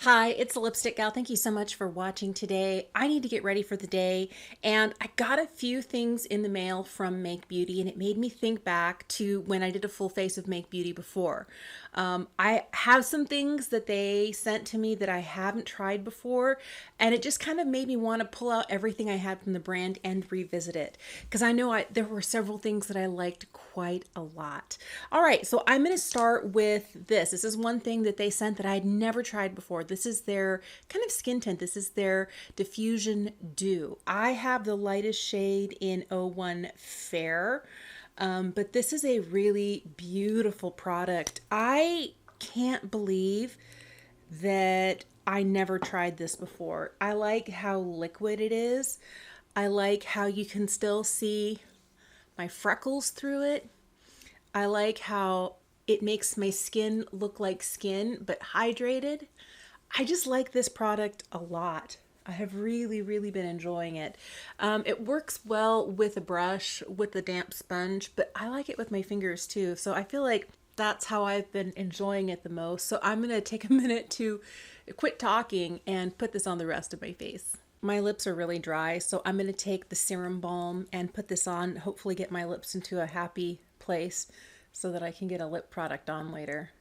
Hi, it's the Lipstick Gal. Thank you so much for watching today. I need to get ready for the day, and I got a few things in the mail from Make Beauty, and it made me think back to when I did a full face of Make Beauty before. I have some things that they sent to me that I haven't tried before, and it just kind of made me want to pull out everything I had from the brand and revisit it because I know there were several things that I liked quite a lot. All right, so I'm going to start with this. This is one thing that they sent that I had never tried before. This is their kind of skin tint. This is their Diffusion Dew. I have the lightest shade in 01 Fair, but this is a really beautiful product. I can't believe that I never tried this before. I like how liquid it is. I like how you can still see my freckles through it. I like how it makes my skin look like skin, but hydrated. I just like this product a lot. I have really been enjoying it. It works well with a brush, with the damp sponge, but I like it with my fingers too. So I feel like that's how I've been enjoying it the most. So I'm going to take a minute to quit talking and put this on the rest of my face. My lips are really dry, so I'm going to take the serum balm and put this on, hopefully get my lips into a happy place so that I can get a lip product on later.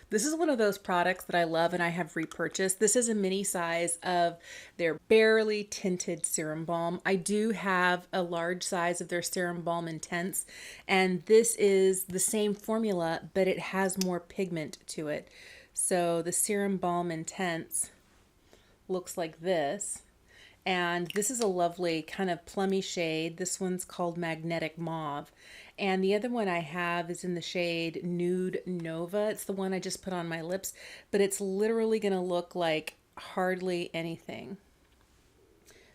This is one of those products that I love and I have repurchased. This is a mini size of their barely tinted serum balm. I do have a large size of their serum balm intense, and this is the same formula, but it has more pigment to it. So the serum balm intense looks like this. And this is a lovely kind of plummy shade. This one's called Magnetic Mauve. And the other one I have is in the shade Nude Nova. It's the one I just put on my lips, but it's literally going to look like hardly anything.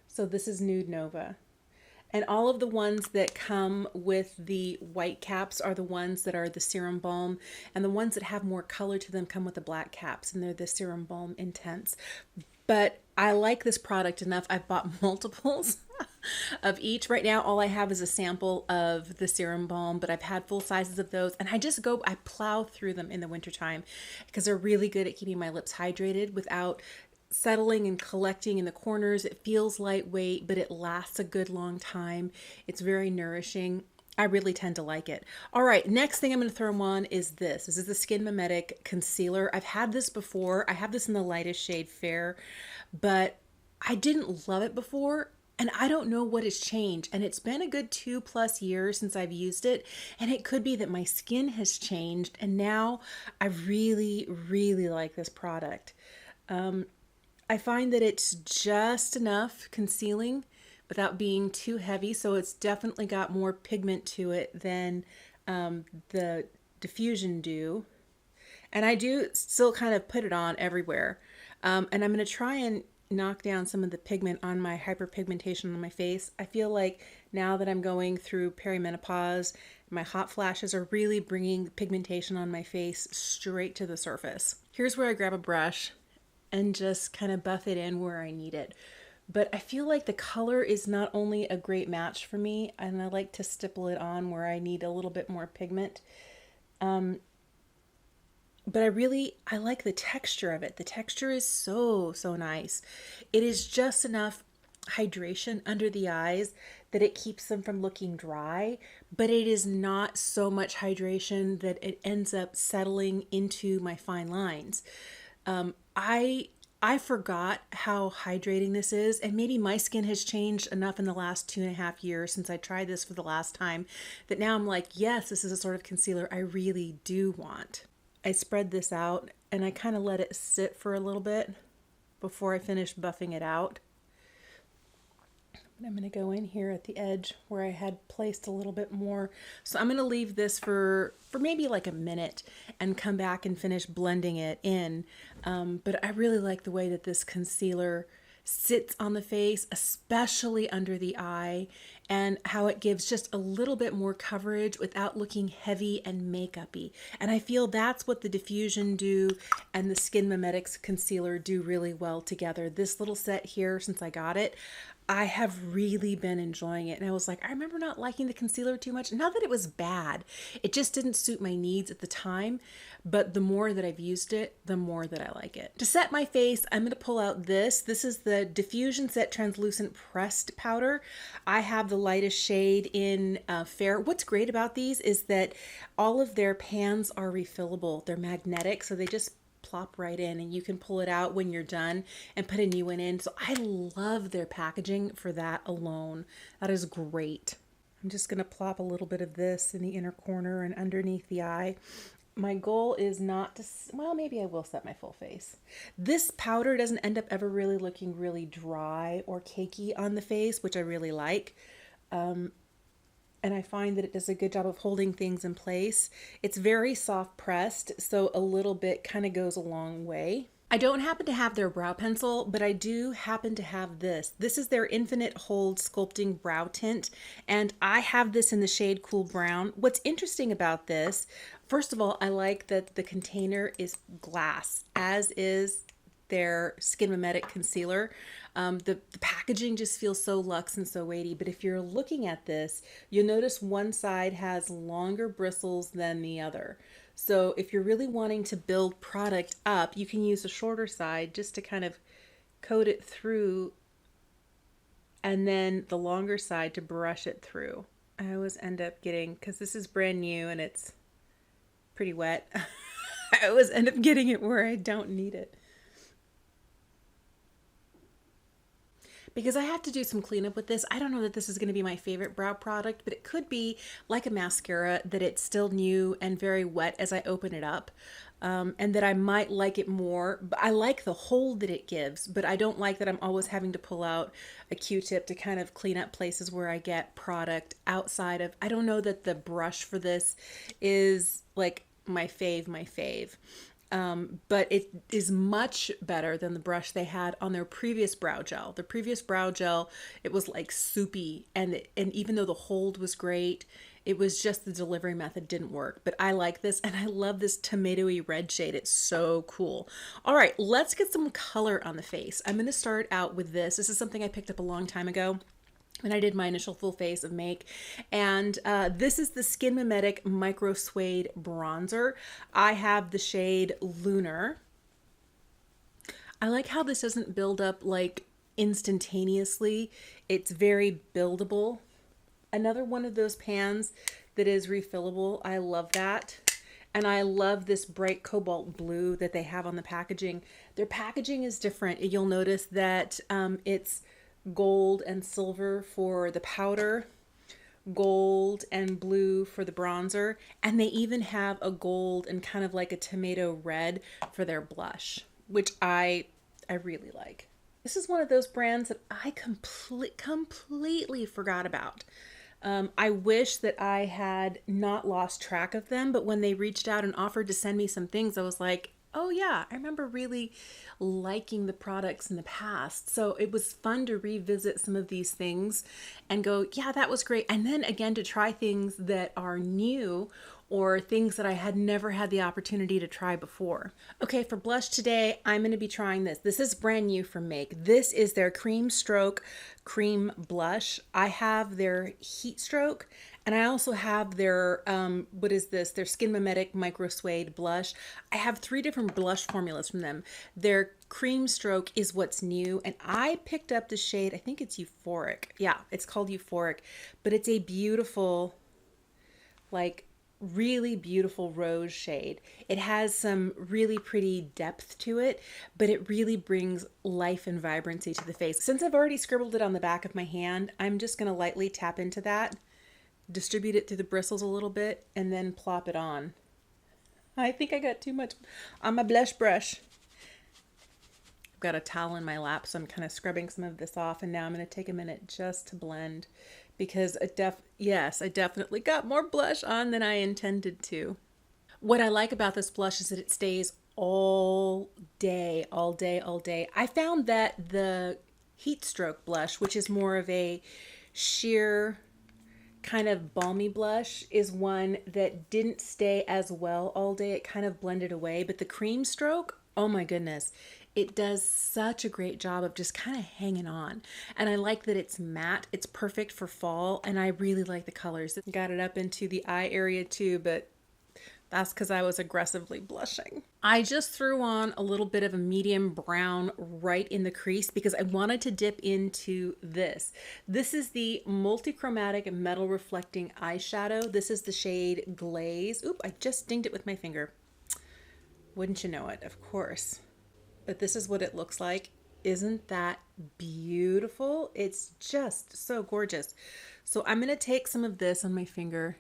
So this is Nude Nova. And all of the ones that come with the white caps are the ones that are the serum balm, and the ones that have more color to them come with the black caps, and they're the serum balm intense. But I like this product enough. I've bought multiples of each. Right now, all I have is a sample of the serum balm, but I've had full sizes of those. And I plow through them in the wintertime because they're really good at keeping my lips hydrated without settling and collecting in the corners. It feels lightweight, but it lasts a good long time. It's very nourishing. I really tend to like it. All right, next thing I'm going to throw on is this. This is the Skin Mimetic Concealer. I've had this before. I have this in the lightest shade Fair, but I didn't love it before, and I don't know what has changed. And it's been a good 2+ years since I've used it, and it could be that my skin has changed, and now I really like this product. I find that it's just enough concealing without being too heavy, so it's definitely got more pigment to it than the Diffusion Dew. And I do still kind of put it on everywhere. And I'm going to try and knock down some of the pigment on my hyperpigmentation on my face. I feel like now that I'm going through perimenopause, my hot flashes are really bringing pigmentation on my face straight to the surface. Here's where I grab a brush and just kind of buff it in where I need it. But I feel like the color is not only a great match for me, and I like to stipple it on where I need a little bit more pigment. But I like the texture of it. The texture is so nice. It is just enough hydration under the eyes that it keeps them from looking dry, but it is not so much hydration that it ends up settling into my fine lines. I forgot how hydrating this is, and maybe my skin has changed enough in the last 2.5 years since I tried this for the last time that now I'm like, yes, this is a sort of concealer I really do want. I spread this out and I kind of let it sit for a little bit before I finish buffing it out. I'm going to go in here at the edge where I had placed a little bit more. So I'm going to leave this for maybe like a minute and come back and finish blending it in. But I really like the way that this concealer sits on the face, especially under the eye, and how it gives just a little bit more coverage without looking heavy and makeup-y. And I feel that's what the Diffusion Dew and the Skin Mimetics Concealer do really well together. This little set here, since I got it, I have really been enjoying it. And I was like, I remember not liking the concealer too much. Not that it was bad, it just didn't suit my needs at the time. But the more that I've used it, the more that I like it. To set my face, I'm going to pull out this. This is the Diffusion Set Translucent Pressed Powder. I have the lightest shade in Fair. What's great about these is that all of their pans are refillable. They're magnetic, so they just plop right in and you can pull it out when you're done and put a new one in. So I love their packaging for that alone. That is great. I'm just going to plop a little bit of this in the inner corner and underneath the eye. My goal is not to, well, maybe I will set my full face. This powder doesn't end up ever really looking really dry or cakey on the face, which I really like. And I find that it does a good job of holding things in place. It's very soft pressed, so a little bit kind of goes a long way. I don't happen to have their brow pencil, but I do happen to have this. This is their Infinite Hold Sculpting Brow Tint, and I have this in the shade Cool Brown. What's interesting about this, first of all, I like that the container is glass, as is their Skin Mimetic concealer. The packaging just feels so luxe and so weighty, but if you're looking at this, you'll notice one side has longer bristles than the other. So if you're really wanting to build product up, you can use the shorter side just to kind of coat it through, and then the longer side to brush it through. I always end up getting, because this is brand new and it's pretty wet, I always end up getting it where I don't need it. Because I have to do some cleanup with this. I don't know that this is going to be my favorite brow product, but it could be like a mascara, that it's still new and very wet as I open it up, and that I might like it more. But I like the hold that it gives, but I don't like that I'm always having to pull out a Q-tip to kind of clean up places where I get product outside of. I don't know that the brush for this is like my fave. But it is much better than the brush they had on their previous brow gel. The previous brow gel, it was like soupy, and even though the hold was great, it was just the delivery method didn't work. But I like this, and I love this tomatoey red shade. It's so cool. All right, let's get some color on the face. I'm going to start out with this. This is something I picked up a long time ago when I did my initial full face of make. And this is the Skin Mimetic Micro Suede Bronzer. I have the shade Lunar. I like how this doesn't build up like instantaneously. It's very buildable. Another one of those pans that is refillable. I love that. And I love this bright cobalt blue that they have on the packaging. Their packaging is different. You'll notice that it's gold and silver for the powder, gold and blue for the bronzer, and they even have a gold and kind of like a tomato red for their blush, which I really like. This is one of those brands that I completely forgot about. I wish that I had not lost track of them, but when they reached out and offered to send me some things, I was like, oh yeah, I remember really liking the products in the past. So it was fun to revisit some of these things and go, yeah, that was great. And then again, to try things that are new or things that I had never had the opportunity to try before. Okay, for blush today, I'm going to be trying this. This is brand new from Make. This is their Cream Stroke Cream Blush. I have their Heat Stroke, and I also have their, what is this? Their Skin Mimetic Micro Suede Blush. I have 3 different blush formulas from them. Their Cream Stroke is what's new, and I picked up the shade, I think it's Euphoric. Yeah, it's called Euphoric, but it's a beautiful, like, really beautiful rose shade. It has some really pretty depth to it, but it really brings life and vibrancy to the face. Since I've already scribbled it on the back of my hand, I'm just going to lightly tap into that, distribute it through the bristles a little bit, and then plop it on. I think I got too much on my blush brush. I've got a towel in my lap, so I'm kind of scrubbing some of this off, and now I'm going to take a minute just to blend, because I definitely got more blush on than I intended to. What I like about this blush is that it stays all day. I found that the Heat Stroke blush, which is more of a sheer kind of balmy blush, is one that didn't stay as well all day. It kind of blended away, but the Cream Stroke, oh my goodness, it does such a great job of just kind of hanging on. And I like that it's matte. It's perfect for fall, and I really like the colors. Got it up into the eye area too, but that's because I was aggressively blushing. I just threw on a little bit of a medium brown right in the crease because I wanted to dip into this. This is the multichromatic metal reflecting eyeshadow. This is the shade Glaze. Oop, I just dinged it with my finger. Wouldn't you know it, of course. But this is what it looks like. Isn't that beautiful? It's just so gorgeous. So I'm going to take some of this on my finger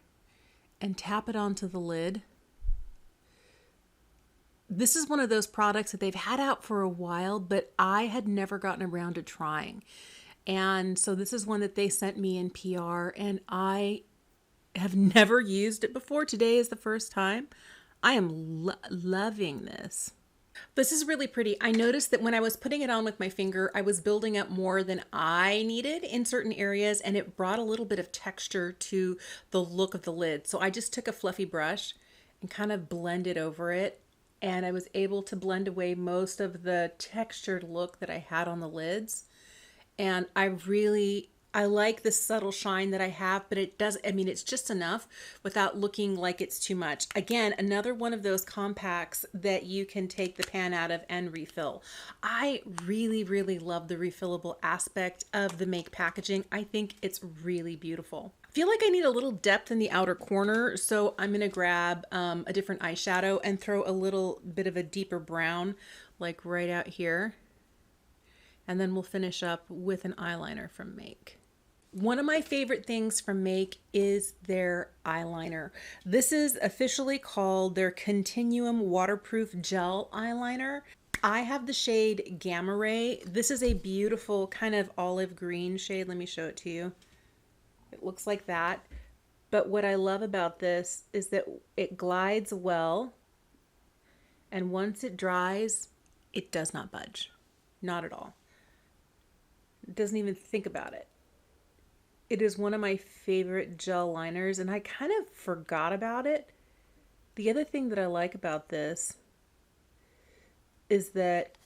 and tap it onto the lid. This is one of those products that they've had out for a while, but I had never gotten around to trying. And so this is one that they sent me in PR, and I have never used it before. Today is the first time. I am loving this. This is really pretty. I noticed that when I was putting it on with my finger, I was building up more than I needed in certain areas, and it brought a little bit of texture to the look of the lid. So I just took a fluffy brush and kind of blended over it, and I was able to blend away most of the textured look that I had on the lids. And I like the subtle shine that I have, but it's just enough without looking like it's too much. Again, another one of those compacts that you can take the pan out of and refill. I really, really love the refillable aspect of the Make packaging. I think it's really beautiful. I feel like I need a little depth in the outer corner, so I'm going to grab a different eyeshadow and throw a little bit of a deeper brown, like right out here. And then we'll finish up with an eyeliner from Make. One of my favorite things from Make is their eyeliner. This is officially called their Continuum Waterproof Gel Eyeliner. I have the shade Gamma Ray. This is a beautiful kind of olive green shade. Let me show it to you. It looks like that. But what I love about this is that it glides well. And once it dries, it does not budge. Not at all. It doesn't even think about it. It is one of my favorite gel liners, and I kind of forgot about it. The other thing that I like about this is that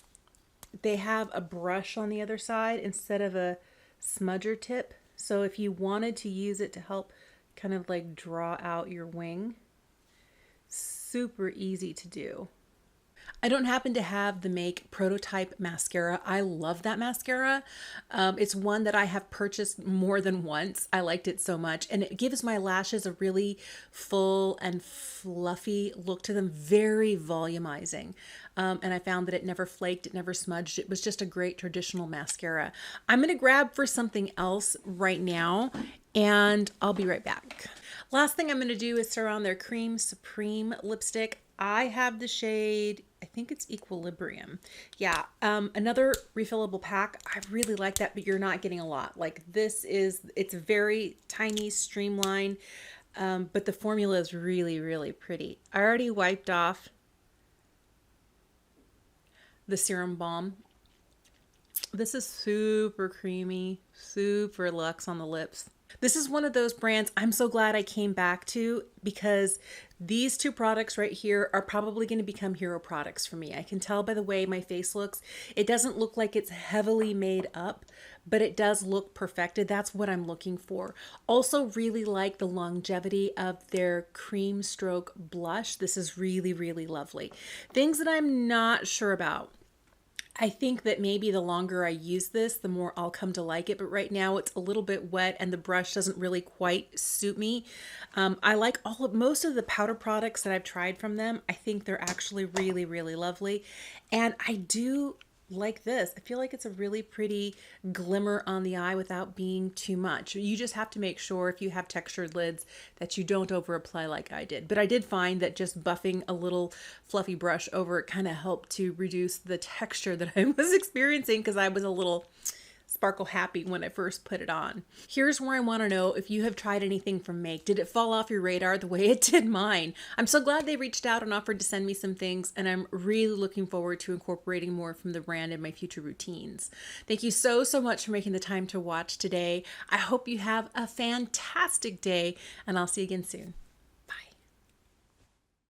they have a brush on the other side instead of a smudger tip. So if you wanted to use it to help kind of like draw out your wing, super easy to do. I don't happen to have the Make Prototype mascara. I love that mascara. It's one that I have purchased more than once. I liked it so much, and it gives my lashes a really full and fluffy look to them, very volumizing. And I found that it never flaked, it never smudged. It was just a great traditional mascara. I'm going to grab for something else right now, and I'll be right back. Last thing I'm going to do is throw on their Cream Supreme lipstick. I have the shade, I think it's Equilibrium. Yeah, another refillable pack. I really like that, but you're not getting a lot. Like it's very tiny, streamlined, but the formula is really, really pretty. I already wiped off the serum balm. This is super creamy, super luxe on the lips. This is one of those brands I'm so glad I came back to, because these two products right here are probably going to become hero products for me. I can tell by the way my face looks. It doesn't look like it's heavily made up, but it does look perfected. That's what I'm looking for. Also really like the longevity of their Cream Stroke blush. This is really, really lovely. Things that I'm not sure about. I think that maybe the longer I use this, the more I'll come to like it. But right now it's a little bit wet and the brush doesn't really quite suit me. I like most of the powder products that I've tried from them. I think they're actually really, really lovely. And I do like this. I feel like it's a really pretty glimmer on the eye without being too much. You just have to make sure if you have textured lids that you don't over apply like I did. But I did find that just buffing a little fluffy brush over it kind of helped to reduce the texture that I was experiencing, because I was a little sparkle happy when I first put it on. Here's where I want to know if you have tried anything from Make. Did it fall off your radar the way it did mine? I'm so glad they reached out and offered to send me some things, and I'm really looking forward to incorporating more from the brand in my future routines. Thank you so, so much for making the time to watch today. I hope you have a fantastic day, and I'll see you again soon.